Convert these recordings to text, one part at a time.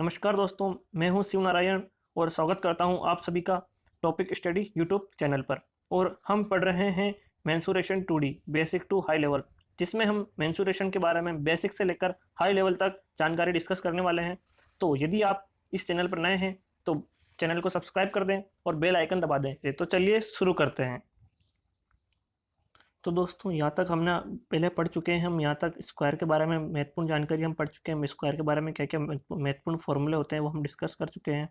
नमस्कार दोस्तों, मैं हूं शिव नारायण और स्वागत करता हूं आप सभी का टॉपिक स्टडी यूट्यूब चैनल पर। और हम पढ़ रहे हैं mensuration 2D basic to high level, जिसमें हम मेंसुरेशन के बारे में बेसिक से लेकर हाई लेवल तक जानकारी डिस्कस करने वाले हैं। तो यदि आप इस चैनल पर नए हैं तो चैनल को सब्सक्राइब कर दें और बेल आइकन दबा दें। तो चलिए शुरू करते हैं। तो दोस्तों, यहाँ तक हमने पहले पढ़ चुके हैं। हम यहाँ तक स्क्वायर के बारे में महत्वपूर्ण जानकारी हम पढ़ चुके हैं। स्क्वायर के बारे में क्या क्या महत्वपूर्ण फॉर्मूले होते हैं वो हम डिस्कस कर चुके हैं।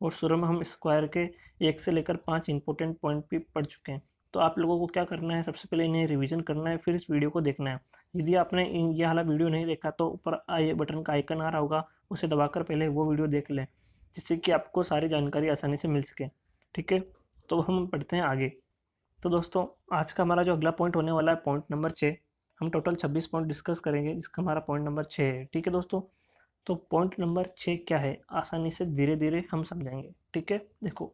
और शुरू में हम स्क्वायर के 1 से लेकर 5 इंपॉर्टेंट पॉइंट भी पढ़ चुके हैं। तो आप लोगों को क्या करना है, सबसे पहले इन्हें रिवीजन करना है, फिर इस वीडियो को देखना है। यदि आपने ये वाला वीडियो नहीं देखा तो ऊपर आई बटन का आइकन आ रहा होगा, उसे दबाकर पहले वो वीडियो देख लें, जिससे कि आपको सारी जानकारी आसानी से मिल सके। ठीक है, तो हम पढ़ते हैं आगे। तो दोस्तों, आज का हमारा जो अगला पॉइंट होने वाला है पॉइंट नंबर 6। हम टोटल 26 पॉइंट डिस्कस करेंगे, जिसका हमारा पॉइंट नंबर 6 है। ठीक है दोस्तों, तो पॉइंट नंबर 6 क्या है, आसानी से धीरे धीरे हम समझेंगे। ठीक है, देखो,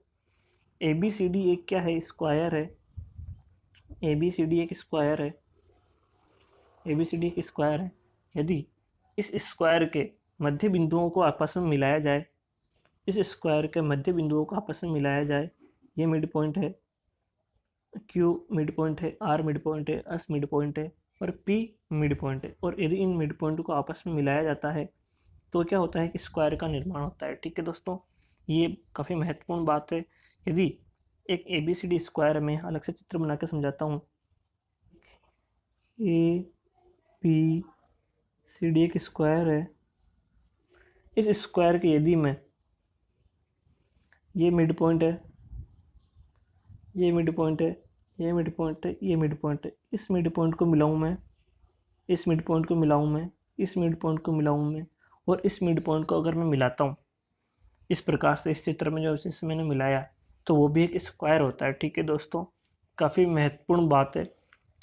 ए बी सी डी एक क्या है, स्क्वायर है। ए बी सी डी एक स्क्वायर है। ए बी सी डी एक स्क्वायर है। यदि इस स्क्वायर के मध्य बिंदुओं को आपस में मिलाया जाए, इस स्क्वायर के मध्य बिंदुओं को आपस में मिलाया जाए, ये मिड पॉइंट है, Q मिड पॉइंट है, R मिड पॉइंट है, S मिड पॉइंट है और P मिड पॉइंट है। और यदि इन मिड पॉइंट को आपस में मिलाया जाता है तो क्या होता है कि स्क्वायर का निर्माण होता है। ठीक है दोस्तों, ये काफ़ी महत्वपूर्ण बात है। यदि एक A B C D square में अलग से चित्र बना के समझाता हूँ। ए बी सी डी एक स्क्वायर है। इस स्क्वायर के यदि मैं ये मिड पॉइंट है, ये मिड पॉइंट है, ये मिड पॉइंट है, ये मिड पॉइंट है, इस मिड पॉइंट को मिलाऊँ मैं, इस मिड पॉइंट को मिलाऊँ मैं, इस मिड पॉइंट को मिलाऊँ मैं, और इस मिड पॉइंट को अगर मैं मिलाता हूँ इस प्रकार से, इस चित्र में जो चीज़ मैंने मिलाया, तो वो भी एक स्क्वायर होता है। ठीक है दोस्तों, काफ़ी महत्वपूर्ण बात है।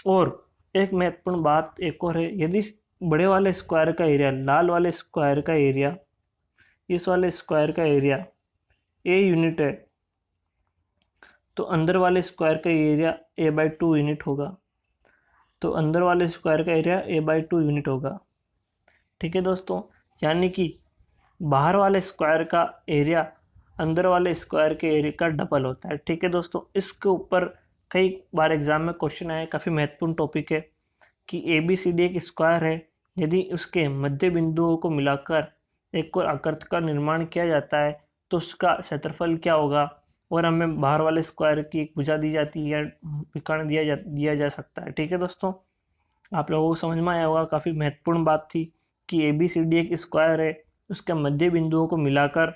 और एक महत्वपूर्ण बात एक और है, यदि बड़े वाले स्क्वायर का एरिया, लाल वाले स्क्वायर का एरिया, इस वाले स्क्वायर का एरिया ए यूनिट है, तो अंदर वाले स्क्वायर का एरिया a/2 यूनिट होगा। तो अंदर वाले स्क्वायर का एरिया a/2 यूनिट होगा। ठीक है दोस्तों, यानी कि बाहर वाले स्क्वायर का एरिया अंदर वाले स्क्वायर के एरिया का डबल होता है। ठीक है दोस्तों, इसके ऊपर कई बार एग्जाम में क्वेश्चन आए, काफ़ी महत्वपूर्ण टॉपिक है कि ए बी सी डी एक स्क्वायर है। यदि उसके मध्य बिंदुओं को मिलाकर एक और आकृति का निर्माण किया जाता है तो उसका क्षेत्रफल क्या होगा, और हमें बाहर वाले स्क्वायर की एक भुजा दी जाती है या विकर्ण दिया जा सकता है। ठीक है दोस्तों, आप लोगों को समझ में आया होगा। काफ़ी महत्वपूर्ण बात थी कि ए बी सी डी एक स्क्वायर है, उसके मध्य बिंदुओं को मिलाकर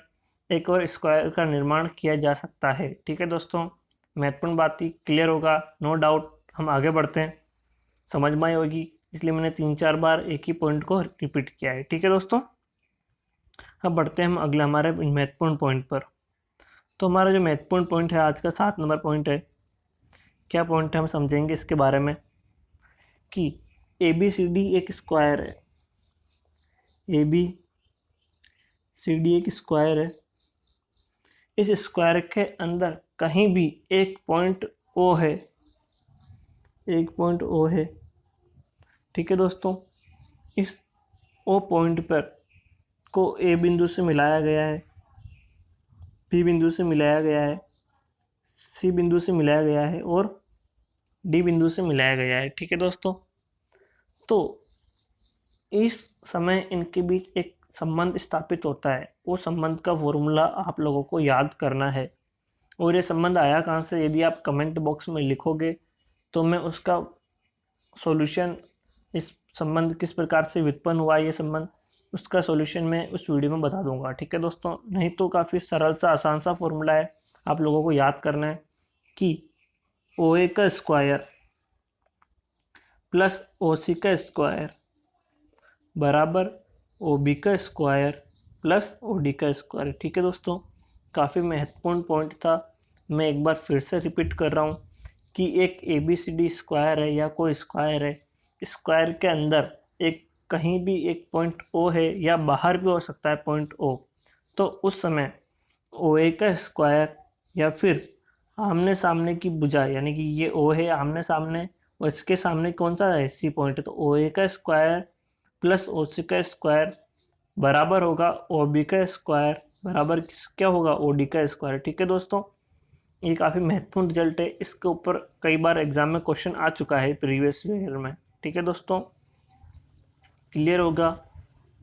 एक और स्क्वायर का निर्माण किया जा सकता है। ठीक है दोस्तों, महत्वपूर्ण बात थी, क्लियर होगा, नो डाउट। हम आगे बढ़ते हैं, समझ में आई होगी, इसलिए मैंने 3-4 बार एक ही पॉइंट को रिपीट किया है। ठीक है दोस्तों, अब बढ़ते हैं हम अगले हमारे महत्वपूर्ण पॉइंट पर। तो हमारा जो महत्वपूर्ण पॉइंट है आज का 7 नंबर पॉइंट है। क्या पॉइंट है, हम समझेंगे इसके बारे में कि ए बी सी डी एक स्क्वायर है। ए बी सी डी एक स्क्वायर है। इस स्क्वायर के अंदर कहीं भी एक पॉइंट ओ है, एक पॉइंट ओ है। ठीक है दोस्तों, इस ओ पॉइंट पर को ए बिंदु से मिलाया गया है, बी बिंदु से मिलाया गया है, सी बिंदु से मिलाया गया है और डी बिंदु से मिलाया गया है। ठीक है दोस्तों, तो इस समय इनके बीच एक संबंध स्थापित होता है। वो संबंध का फॉर्मूला आप लोगों को याद करना है। और ये संबंध आया कहाँ से, यदि आप कमेंट बॉक्स में लिखोगे तो मैं उसका सॉल्यूशन, इस संबंध किस प्रकार से व्युत्पन्न हुआ ये संबंध, उसका सॉल्यूशन मैं उस वीडियो में बता दूंगा। ठीक है दोस्तों, नहीं तो काफ़ी सरल सा आसान सा फॉर्मूला है, आप लोगों को याद करना है कि ओ ए का स्क्वायर प्लस ओ सी का स्क्वायर बराबर ओ बी का स्क्वायर प्लस ओ डी का स्क्वायर। ठीक है दोस्तों, काफ़ी महत्वपूर्ण पॉइंट था। मैं एक बार फिर से रिपीट कर रहा हूँ कि एक A B C D square है या कोई स्क्वायर है, स्क्वायर के अंदर एक कहीं भी एक पॉइंट ओ है या बाहर भी हो सकता है पॉइंट ओ, तो उस समय ओ ए का स्क्वायर या फिर आमने सामने की भुजा, यानी कि ये ओ है आमने सामने और इसके सामने कौन सा है, सी पॉइंट है, तो ओ ए का स्क्वायर प्लस ओ सी का स्क्वायर बराबर होगा ओ बी का स्क्वायर, बराबर क्या होगा ओ डी का स्क्वायर। ठीक है दोस्तों, ये काफ़ी महत्वपूर्ण रिजल्ट है, इसके ऊपर कई बार एग्जाम में क्वेश्चन आ चुका है प्रीवियस ईयर में। ठीक है दोस्तों, क्लियर होगा,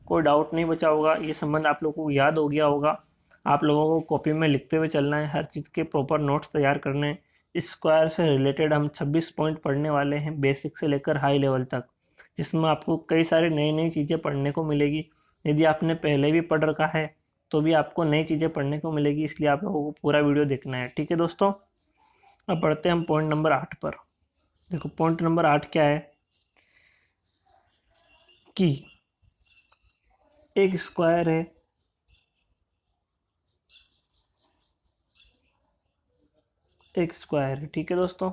कोई डाउट नहीं बचा होगा, ये संबंध आप लोगों को याद हो गया होगा। आप लोगों को कॉपी में लिखते हुए चलना है, हर चीज़ के प्रॉपर नोट्स तैयार करने हैं। स्क्वायर से रिलेटेड हम 26 पॉइंट पढ़ने वाले हैं, बेसिक से लेकर हाई लेवल तक, जिसमें आपको कई सारी नई नई चीज़ें पढ़ने को मिलेगी। यदि आपने पहले भी पढ़ रखा है तो भी आपको नई चीज़ें पढ़ने को मिलेगी, इसलिए आप लोगों को पूरा वीडियो देखना है। ठीक है दोस्तों, अब पढ़ते हैं हम पॉइंट नंबर 8 पर। देखो पॉइंट नंबर 8 क्या है कि एक स्क्वायर है, एक स्क्वायर है। ठीक है दोस्तों,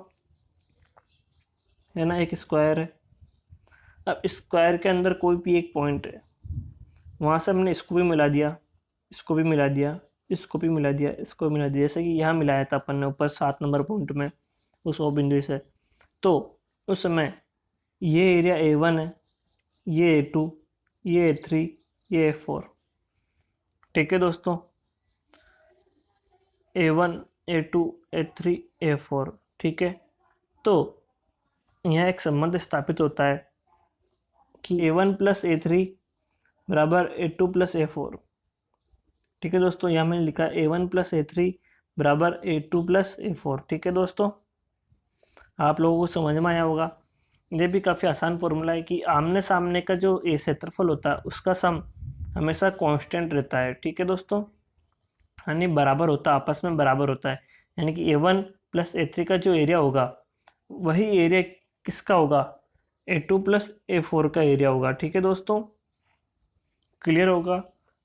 है ना, एक स्क्वायर है। अब स्क्वायर के अंदर कोई भी एक पॉइंट है, वहाँ से हमने इसको भी मिला दिया, इसको भी मिला दिया, इसको भी मिला दिया, इसको भी मिला दिया, जैसे कि यहाँ मिलाया था अपन ने ऊपर 7 नंबर पॉइंट में उस ओ बिंदु से। तो उस समय ये एरिया A1 है, ये A2, ये A3, ये A4। ठीक है दोस्तों, A1, A2, A3, A4। ठीक है, तो यहाँ एक संबंध स्थापित होता है कि A1 प्लस A3 बराबर A2 प्लस A4। ठीक है दोस्तों, यहाँ मैंने लिखा A1 प्लस A3 बराबर A2 प्लस A4। ठीक है दोस्तों, आप लोगों को समझ में आया होगा। ये भी काफ़ी आसान फॉर्मूला है कि आमने सामने का जो ए क्षेत्रफल होता है उसका सम हमेशा कांस्टेंट रहता है। ठीक है दोस्तों, यानी बराबर होता है, आपस में बराबर होता है, यानी कि A1 प्लस A3 का जो एरिया होगा वही एरिया किसका होगा, A2 प्लस A4 का एरिया होगा। ठीक है दोस्तों, क्लियर होगा,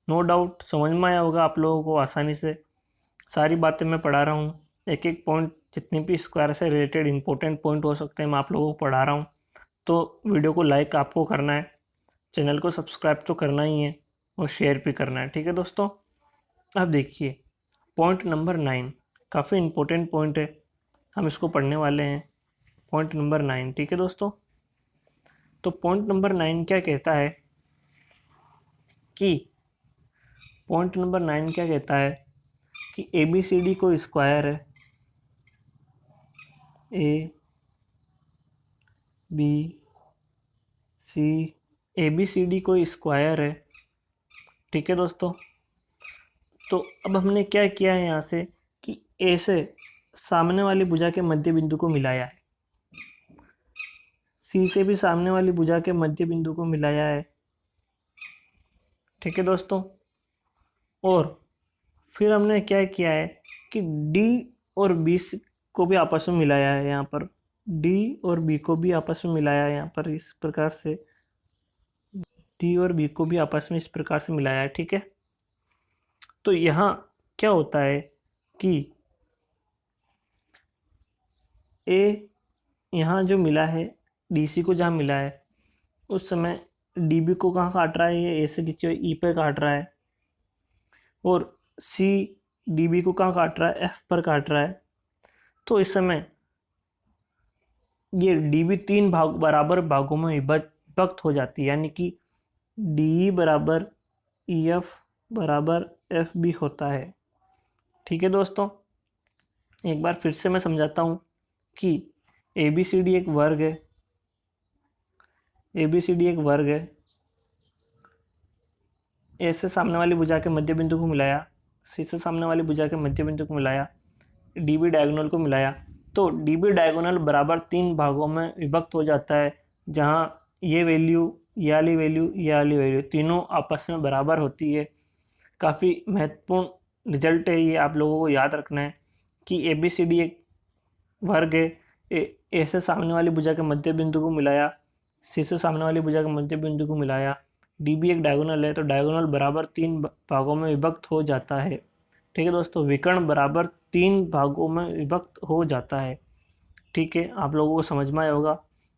नो डाउट समझ में आया होगा आप लोगों को आसानी से। सारी बातें मैं पढ़ा रहा हूँ, एक एक पॉइंट जितने भी स्क्वायर से रिलेटेड इंपॉर्टेंट पॉइंट हो सकते हैं मैं आप लोगों को पढ़ा रहा हूँ। तो वीडियो को लाइक आपको करना है, चैनल को सब्सक्राइब तो करना ही है और शेयर भी करना है। ठीक है दोस्तों, अब देखिए पॉइंट नंबर 9, काफ़ी इंपॉर्टेंट पॉइंट है, हम इसको पढ़ने वाले हैं। पॉइंट नंबर 9, ठीक है दोस्तों, तो पॉइंट नंबर 9 क्या कहता है कि पॉइंट नंबर 9 क्या कहता है कि ABCD को स्क्वायर है, ABCD को स्क्वायर है। ठीक है दोस्तों, तो अब हमने क्या किया है यहाँ से कि ए से सामने वाली भुजा के मध्य बिंदु को मिलाया है, सी से भी सामने वाली भुजा के मध्य बिंदु को मिलाया है। ठीक है दोस्तों, और फिर हमने क्या किया है कि डी और बी को भी आपस में मिलाया है। यहाँ पर डी और बी को भी आपस में मिलाया है, यहाँ पर इस प्रकार से डी और बी को भी आपस में इस प्रकार से मिलाया है। ठीक है, तो यहाँ क्या होता है कि ए यहाँ जो मिला है DC को जहाँ मिला है उस समय DB को कहाँ काट रहा है, ये ए से खींचे हुए E पे काट रहा है, और C DB को कहाँ काट रहा है, F पर काट रहा है। तो इस समय ये DB 3 बराबर भागों में विभक्त हो जाती है, यानी कि DE बराबर EF बराबर FB होता है। ठीक है दोस्तों, एक बार फिर से मैं समझाता हूँ कि ABCD एक वर्ग है, ABCD एक वर्ग है, ए से सामने वाली भुजा के मध्य बिंदु को मिलाया, सी से सामने वाली भुजा के मध्य बिंदु को मिलाया, DB डायगोनल को मिलाया, तो DB डायगोनल बराबर 3 भागों में विभक्त हो जाता है, जहाँ ये वैल्यू, ये वाली वैल्यू, ये वाली वैल्यू तीनों आपस में बराबर होती है। काफ़ी महत्वपूर्ण रिजल्ट है ये, आप लोगों को याद रखना है कि ABCD एक वर्ग है, ए से सामने वाली भुजा के मध्य बिंदु को मिलाया, सी से सामने वाली भुजा के मध्य बिंदु को मिलाया, DB एक डायगोनल है, तो डायगोनल बराबर 3 भागों में विभक्त हो जाता है। ठीक है दोस्तों, विकर्ण बराबर 3 भागों में विभक्त हो जाता है। ठीक है, आप लोगों को समझ में आया होगा,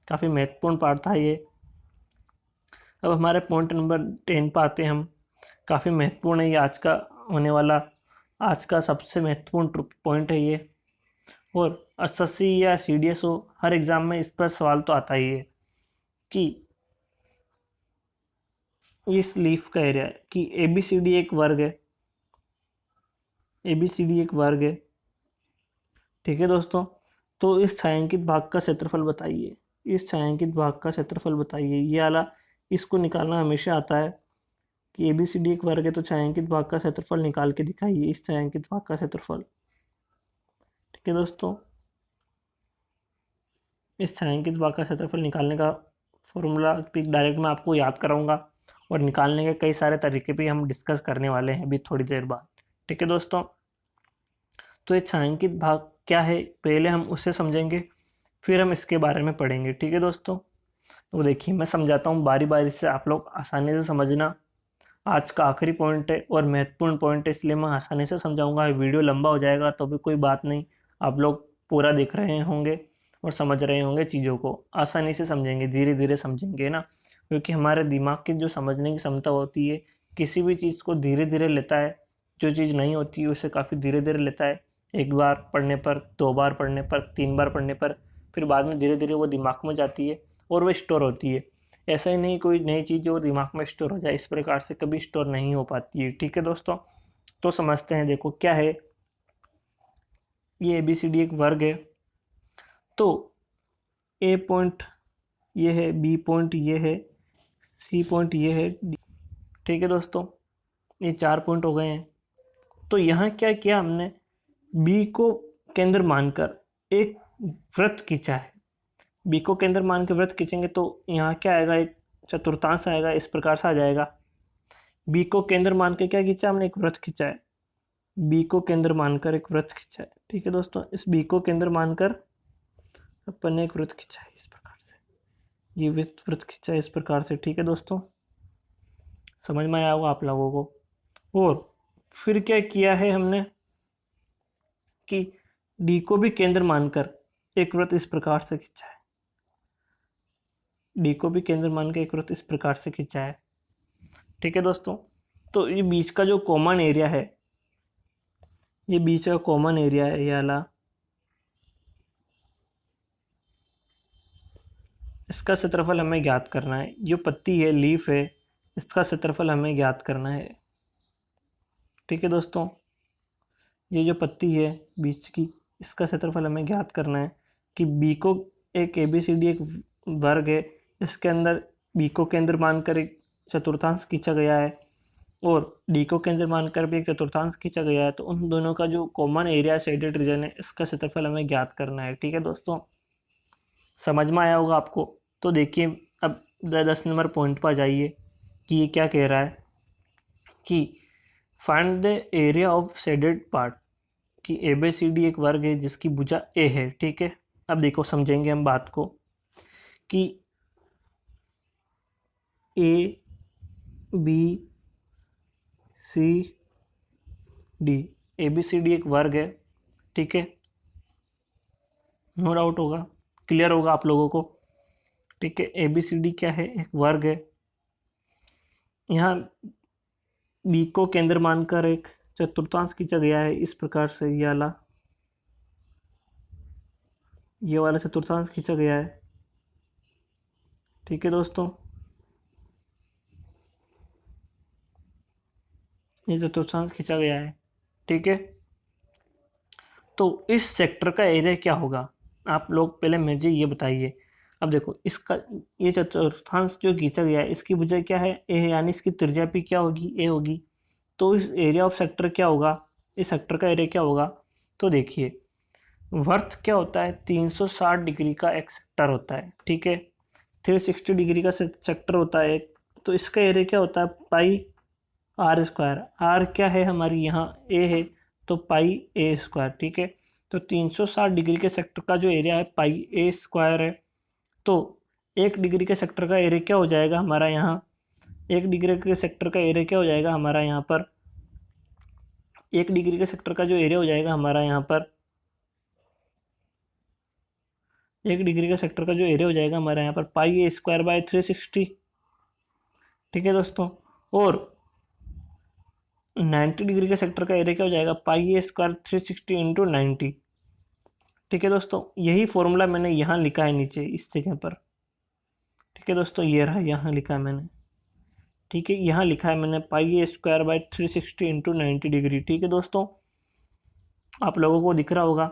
काफ़ी महत्वपूर्ण पार्ट था ये। अब हमारे पॉइंट नंबर 10 पर आते हैं हम, काफ़ी महत्वपूर्ण है ये आज का होने वाला, आज का सबसे महत्वपूर्ण पॉइंट है ये, और SSC या CDS हो, हर एग्ज़ाम में इस पर सवाल तो आता ही है कि इस लीफ का एरिया है कि ABCD एक वर्ग है, ABCD एक वर्ग है, ठीक है दोस्तों। तो इस छायांकित भाग का क्षेत्रफल बताइए, इस छायांकित भाग का क्षेत्रफल बताइए। ये वाला इसको निकालना हमेशा आता है कि ABCD एक वर्ग है, तो छायांकित भाग का क्षेत्रफल निकाल के दिखाइए, इस छायांकित भाग का क्षेत्रफल, ठीक है दोस्तों। इस छायांकित भाग का क्षेत्रफल निकालने का फॉर्मूला भी डायरेक्ट मैं आपको याद कराऊंगा, और निकालने के कई सारे तरीके भी हम डिस्कस करने वाले हैं अभी थोड़ी देर बाद, ठीक है दोस्तों। तो ये छायांकित भाग क्या है पहले हम उसे समझेंगे, फिर हम इसके बारे में पढ़ेंगे, ठीक है दोस्तों। तो देखिए मैं समझाता हूँ बारी बारी से, आप लोग आसानी से समझना। आज का आखिरी पॉइंट है और महत्वपूर्ण पॉइंट है, इसलिए मैं आसानी से समझाऊंगा। वीडियो लंबा हो जाएगा तो भी कोई बात नहीं, आप लोग पूरा देख रहे होंगे और समझ रहे होंगे, चीज़ों को आसानी से समझेंगे, धीरे धीरे समझेंगे ना, क्योंकि हमारे दिमाग की जो समझने की क्षमता होती है, किसी भी चीज़ को धीरे धीरे लेता है, जो चीज़ नहीं होती है उसे काफ़ी धीरे धीरे लेता है। एक बार पढ़ने पर, दो बार पढ़ने पर, तीन बार पढ़ने पर, फिर बाद में धीरे धीरे वो दिमाग में जाती है और वो स्टोर होती है। ऐसा ही नहीं कोई नई चीज़ जो दिमाग में स्टोर हो जाए, इस प्रकार से कभी स्टोर नहीं हो पाती है, ठीक है दोस्तों। तो समझते हैं, देखो क्या है, ये ABCD एक वर्ग है। तो A पॉइंट ये है, B पॉइंट ये है, C पॉइंट ये है, ठीक है दोस्तों। ये 4 पॉइंट हो गए हैं। तो यहाँ क्या किया हमने, B को केंद्र मानकर एक वृत्त खींचा है। B को केंद्र मान के वृत्त खींचेंगे तो यहाँ क्या आएगा, एक चतुर्थांश आएगा, इस प्रकार से आ जाएगा। B को केंद्र मान के क्या खींचा हमने, एक वृत्त खींचा है। B को केंद्र मानकर एक वृत्त खींचा है, ठीक है दोस्तों। इस B को केंद्र मानकर अपन ने एक वृत्त खींचा है इस प्रकार से, ये वृत्त खींचा है इस प्रकार से, ठीक है दोस्तों। समझ में आया होगा आप लोगों को। और फिर क्या किया है हमने कि D को भी केंद्र मानकर एक वृत्त इस प्रकार से खींचा है, D को भी केंद्र मान के एक वृत्त इस प्रकार से खींचा है, ठीक है दोस्तों। तो ये बीच का जो कॉमन एरिया है, ये बीच का कॉमन एरिया है, ये वाला, इसका क्षेत्रफल हमें ज्ञात करना है। जो पत्ती है, लीफ है, इसका क्षेत्रफल हमें ज्ञात करना है, ठीक है दोस्तों। ये जो पत्ती है बीच की, इसका क्षेत्रफल हमें ज्ञात करना है कि B को एक ABCD एक वर्ग है, इसके अंदर B को केंद्र मानकर एक चतुर्थांश खींचा गया है और D को केंद्र मानकर भी एक चतुर्थांश खींचा गया है। तो उन दोनों का जो कॉमन एरिया शेडेड रीजन है, इसका क्षेत्रफल हमें ज्ञात करना है, ठीक है दोस्तों। समझ में आया होगा आपको। तो देखिए अब 10 नंबर पॉइंट पर जाइए कि ये क्या कह रहा है कि find the area of shaded part, कि ABCD एक वर्ग है जिसकी भुजा A है, ठीक है। अब देखो समझेंगे हम बात को कि ABCD, ABCD एक वर्ग है, ठीक है। नो डाउट होगा, क्लियर होगा आप लोगों को, ठीक है। ABCD क्या है, एक वर्ग है। यहाँ B को केंद्र मानकर एक चतुर्थांश खींचा गया है इस प्रकार से, ये वाला चतुर्थांश खींचा गया है, ठीक है दोस्तों। ये चतुर्थांश खींचा गया है, ठीक है। तो इस सेक्टर का एरिया क्या होगा, आप लोग पहले मुझे ये बताइए। अब देखो इसका, ये चतुर्थांश जो खींचा गया है, इसकी भुजा क्या है, ए है, यानी इसकी त्रिज्या भी क्या होगी, ए होगी। तो इस एरिया ऑफ सेक्टर क्या होगा, इस सेक्टर का एरिया क्या होगा। तो देखिए वर्थ क्या होता है, 360 डिग्री का एक सेक्टर होता है, ठीक है। 360 डिग्री का सेक्टर होता है, तो इसका एरिया क्या होता है, पाई आर स्क्वायर। आर क्या है हमारी, यहाँ ए है, तो पाई ए स्क्वायर, ठीक है। तो 360 डिग्री के सेक्टर का जो एरिया है पाई ए स्क्वायर है। तो 1 डिग्री के सेक्टर का एरिया क्या हो जाएगा हमारा यहाँ, 1 डिग्री के सेक्टर का एरिया क्या हो जाएगा हमारा यहाँ पर, 1 डिग्री के सेक्टर का जो एरिया हो जाएगा हमारा यहाँ पर, 1 डिग्री का सेक्टर का जो एरिया हो जाएगा हमारे यहाँ पर पाई ए स्क्वायर बाय 360, ठीक है दोस्तों। और 90 डिग्री के सेक्टर का एरिया क्या हो जाएगा, पाई ए स्क्वायर 360 इंटू 90, ठीक है दोस्तों। यही फॉर्मूला मैंने यहाँ लिखा है नीचे इस जगह पर, ठीक है दोस्तों, ये रहा यहाँ लिखा है मैंने, ठीक है, यहाँ लिखा है मैंने पाई A square by 360 into 90 degree. ठीक है दोस्तों, आप लोगों को दिख रहा होगा।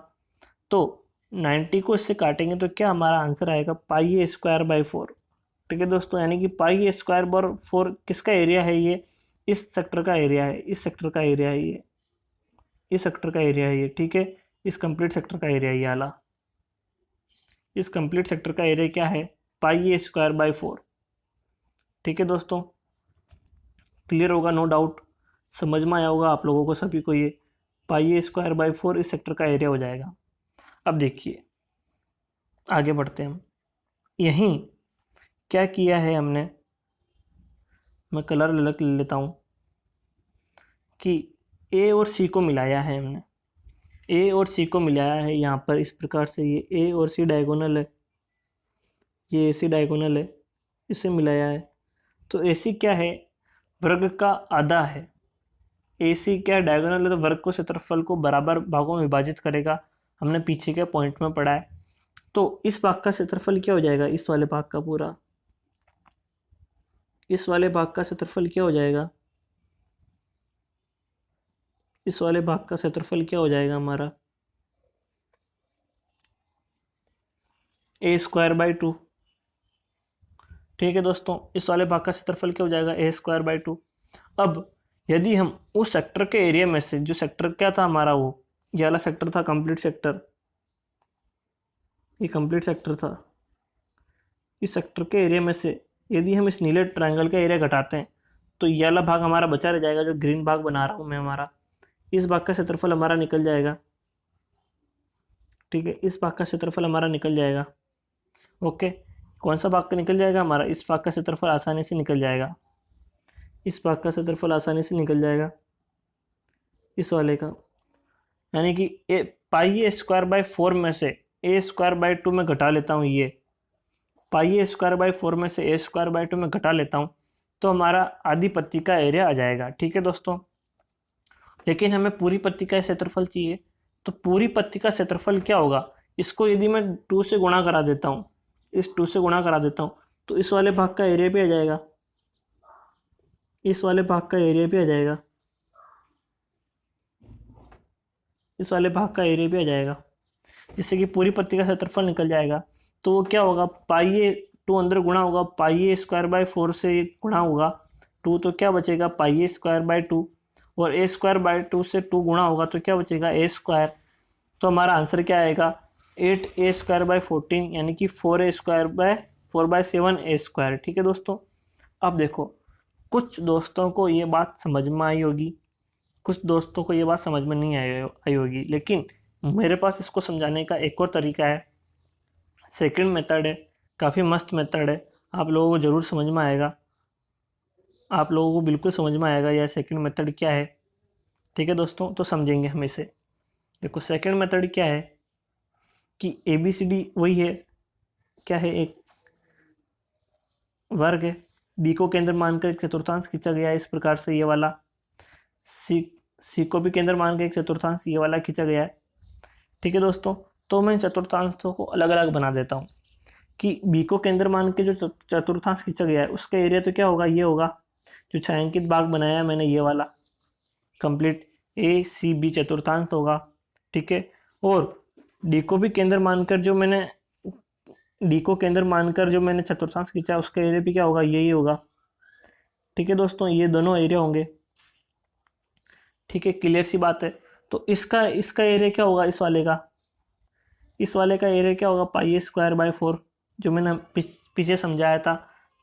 तो 90 को इससे काटेंगे तो क्या हमारा आंसर आएगा, पाई ए स्क्वायर बाई 4। ठीक है दोस्तों, यानी कि पाई ए स्क्वायर बाई 4 किसका एरिया है, ये इस सेक्टर का एरिया है, इस सेक्टर का एरिया है ये, इस सेक्टर का एरिया है ये। ठीक है, इस कंप्लीट सेक्टर का एरिया ये वाला, इस कंप्लीट सेक्टर का एरिया क्या है, पाई ए स्क्वायर बाई 4। ठीक है दोस्तों, क्लियर होगा, नो डाउट, समझ में आया होगा आप लोगों को सभी को। ये पाई ए स्क्वायर बाई 4 इस सेक्टर का एरिया हो जाएगा। अब देखिए आगे बढ़ते हैं हम। यहीं क्या किया है हमने, मैं कलर अलग ले लेता हूँ, कि ए और सी को मिलाया है हमने, ए और सी को मिलाया है यहाँ पर इस प्रकार से। ये ए और सी डायगोनल है, ये ए सी डायगोनल है, इसे मिलाया है। तो ए सी क्या है, वर्ग का आधा है। ए सी क्या डायगोनल है, तो वर्ग को क्षेत्रफल को बराबर भागों में विभाजित करेगा, हमने पीछे के पॉइंट में पढ़ा है। तो इस भाग का क्षेत्रफल क्या हो जाएगा, इस वाले भाग का पूरा, इस वाले भाग का क्षेत्रफल क्या हो जाएगा, इस वाले भाग का क्षेत्रफल क्या हो जाएगा हमारा, ए स्क्वायर बाई 2। ठीक है दोस्तों, इस वाले भाग का क्षेत्रफल क्या हो जाएगा, ए स्क्वायर बाई 2। अब यदि हम उस सेक्टर के एरिया में से, जो सेक्टर क्या था हमारा, वो ये वाला सेक्टर था कंप्लीट सेक्टर, ये कंप्लीट सेक्टर था, इस सेक्टर के एरिया में से यदि हम इस नीले ट्रायंगल का एरिया घटाते हैं तो ये वाला भाग हमारा बचा रह जाएगा, जो ग्रीन भाग बना रहा हूँ मैं हमारा, इस भाग का क्षेत्रफल हमारा निकल जाएगा। ठीक है, इस भाग का क्षेत्रफल हमारा निकल जाएगा। ओके, कौन सा भाग का निकल जाएगा हमारा, इस भाग का क्षेत्रफल आसानी से निकल जाएगा, इस भाग का क्षेत्रफल आसानी से निकल जाएगा, इस वाले का। यानी कि ए पाई ए स्क्वायर बाई 4 में से ए स्क्वायर बाई 2 में घटा लेता हूँ, ये पाई ए स्क्वायर बाई 4 में से ए स्क्वायर बाई 2 में घटा लेता हूँ, तो हमारा आधी पत्ती का एरिया आ जाएगा। ठीक है दोस्तों, लेकिन हमें पूरी पत्ती का क्षेत्रफल चाहिए। तो पूरी पत्ती का क्षेत्रफल क्या होगा, इसको यदि मैं 2 से गुणा करा देता हूँ, इस 2 से गुणा करा देता हूँ, तो इस वाले भाग का एरिया भी आ जाएगा, इस वाले भाग का एरिया भी आ जाएगा, इस वाले भाग का एरिया भी आ जाएगा, जिससे कि पूरी पत्ती का क्षेत्रफल निकल जाएगा। तो वो क्या होगा, पाई ए 2 अंदर गुणा होगा, पाई ए स्क्वायर बाई 4 से गुणा होगा 2, तो क्या बचेगा, पाई ए स्क्वायर बाई 2, और ए स्क्वायर बाई 2 से 2 गुणा होगा तो क्या बचेगा, ए स्क्वायर। तो हमारा आंसर क्या आएगा, 8 ए स्क्वायर बाई 14, यानी कि 4 ए स्क्वायर बाय 4/7 ए स्क्वायर। ठीक है दोस्तों, अब देखो कुछ दोस्तों को ये बात समझ में आई होगी, कुछ दोस्तों को ये बात समझ में नहीं आई होगी, लेकिन मेरे पास इसको समझाने का एक और तरीका है। सेकंड मेथड है, काफ़ी मस्त मेथड है, आप लोगों को ज़रूर समझ में आएगा, आप लोगों को बिल्कुल समझ में आएगा यह सेकंड मेथड क्या है। ठीक है दोस्तों, तो समझेंगे हम इसे। देखो सेकंड मेथड क्या है कि ए बी सी डी वही है, क्या है, एक वर्ग है, बी को केंद्र मानकर एक चतुर्थांश खींचा गया है इस प्रकार से, ये वाला सी को भी केंद्र मान के एक चतुर्थांश ये वाला खींचा गया है। ठीक है दोस्तों, तो मैं चतुर्थांशों को अलग अलग बना देता हूँ कि बी को केंद्र मान के जो चतुर्थांश खींचा गया है उसका एरिया तो क्या होगा, ये होगा, जो छायांकित भाग बनाया है मैंने ये वाला कंप्लीट ए सी बी चतुर्थांश होगा। ठीक है, और डी को भी केंद्र मानकर जो मैंने चतुर्थांश खींचा उसका एरिया भी क्या होगा, यही होगा। ठीक है दोस्तों, ये दोनों एरिया होंगे। ठीक है, क्लियर सी बात है। तो इसका एरिया क्या होगा, इस वाले का एरिया क्या होगा, पाई ए स्क्वायर बाई 4, जो मैंने पीछे समझाया था।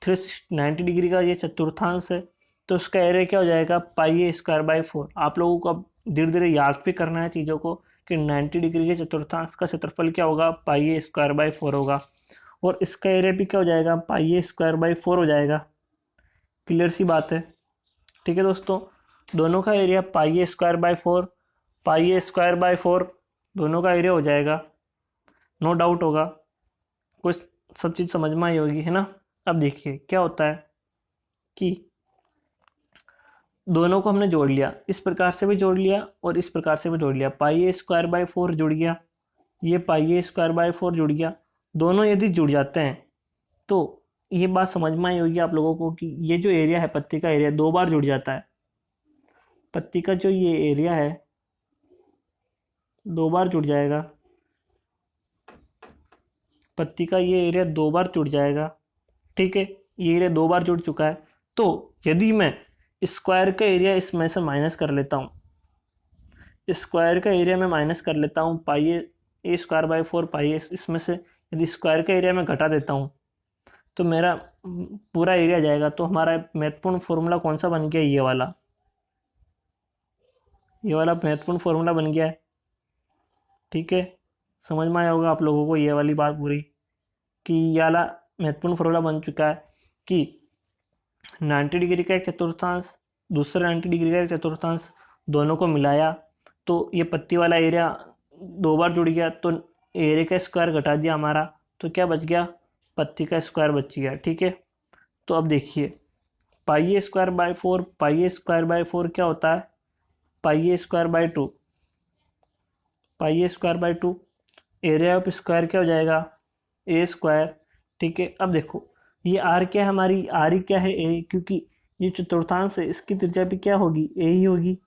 390 डिग्री का ये चतुर्थांश है, तो उसका एरिया क्या हो जाएगा, पाई ए स्क्वायर बाई 4। आप लोगों को अब धीरे धीरे याद भी करना है चीज़ों को कि 90 डिग्री के चतुर्थांश का क्षेत्रफल क्या होगा, पाई ए स्क्वायर बाई 4 होगा, और इसका एरिया भी क्या हो जाएगा, पाई ए स्क्वायर बाई 4 हो जाएगा। क्लियर सी बात है। ठीक है दोस्तों, दोनों का area pi A square by 4, pi A square by 4 दोनों का एरिया हो जाएगा, नो डाउट होगा, कुछ सब चीज़ समझ में आई होगी, है ना। अब देखिए क्या होता है कि दोनों को हमने जोड़ लिया, इस प्रकार से भी जोड़ लिया और इस प्रकार से भी जोड़ लिया, पाई ए स्क्वायर बाई 4 जुड़ गया, ये पाई ए स्क्वायर बाई 4 जुड़ गया। दोनों यदि जुड़ जाते हैं तो ये बात समझ में आई होगी आप लोगों को कि ये जो एरिया है, पत्ती का एरिया 2 बार जुड़ जाता है। पत्ती का जो ये एरिया है 2 बार जुड़ जाएगा, पत्ती का ये एरिया 2 बार जुड़ जाएगा। ठीक है, ये एरिया 2 बार जुड़ चुका है। तो यदि मैं स्क्वायर का एरिया इसमें से माइनस कर लेता हूँ, स्क्वायर का एरिया में माइनस कर लेता हूँ, पाई ए स्क्वायर बाई 4 पाई ए, इसमें से यदि स्क्वायर का एरिया में घटा देता हूँ तो मेरा पूरा एरिया जाएगा। तो हमारा महत्वपूर्ण फॉर्मूला कौन सा बन गया? ये वाला महत्वपूर्ण फॉर्मूला बन गया है। ठीक है, समझ में आया होगा आप लोगों को ये वाली बात पूरी, कि ये वाला महत्वपूर्ण फॉर्मूला बन चुका है कि 90 डिग्री का एक चतुर्थांश, दूसरा 90 डिग्री का एक चतुर्थांश, दोनों को मिलाया तो ये पत्ती वाला एरिया 2 बार जुड़ गया, तो एरिया का स्क्वायर घटा दिया हमारा, तो क्या बच गया? पत्ती का स्क्वायर बच गया। ठीक है, तो अब देखिए pi A square by 4, pi A square by 4 क्या होता है? Pi A square by 2, pi A square by 2, area of square क्या हो जाएगा? A square. ठीक है, अब देखो ये आर क्या है हमारी? आर ही क्या है? ए, क्योंकि ये चतुर्थांश है, इसकी त्रिज्या भी क्या होगी? ए ही होगी।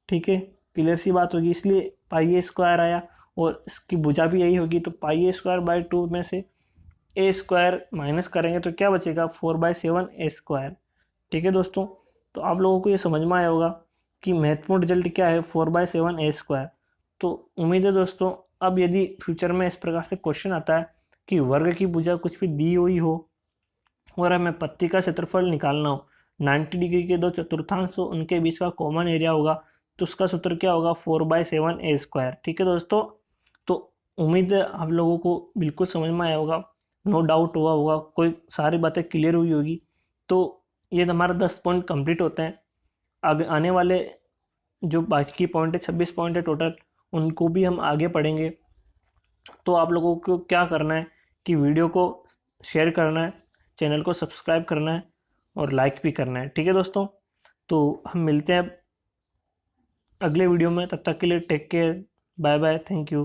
ठीक है, क्लियर सी बात होगी, इसलिए पाई ए स्क्वायर आया, और इसकी भुजा भी यही होगी। तो पाई ए स्क्वायर बाई 2 में से ए स्क्वायर माइनस करेंगे तो क्या बचेगा? 4/7 ए स्क्वायर। ठीक है दोस्तों, तो आप लोगों को ये समझ में आया होगा कि महत्वपूर्ण रिजल्ट क्या है? 4/7 ए स्क्वायर। तो उम्मीद है दोस्तों, अब यदि फ्यूचर में इस प्रकार से क्वेश्चन आता है कि वर्ग की भुजा कुछ भी दी हुई हो और हमें पत्ती का क्षेत्रफल निकालना हो, 90 डिग्री के 2 चतुर्थांश हो, उनके बीच का कॉमन एरिया होगा, तो उसका सूत्र क्या होगा? 4/7 ए स्क्वायर। ठीक है दोस्तों, तो उम्मीद है आप लोगों को बिल्कुल समझ में आया होगा, नो डाउट हुआ होगा, कोई सारी बातें क्लियर हुई होगी। तो ये हमारा 10 पॉइंट कंप्लीट होते हैं। आगे आने वाले जो बाकी पॉइंट है, 26 पॉइंट है टोटल, उनको भी हम आगे पढ़ेंगे। तो आप लोगों को क्या करना है कि वीडियो को शेयर करना है, चैनल को सब्सक्राइब करना है और लाइक भी करना है। ठीक है दोस्तों, तो हम मिलते हैं अगले वीडियो में, तब तक के लिए take care, bye bye, thank you.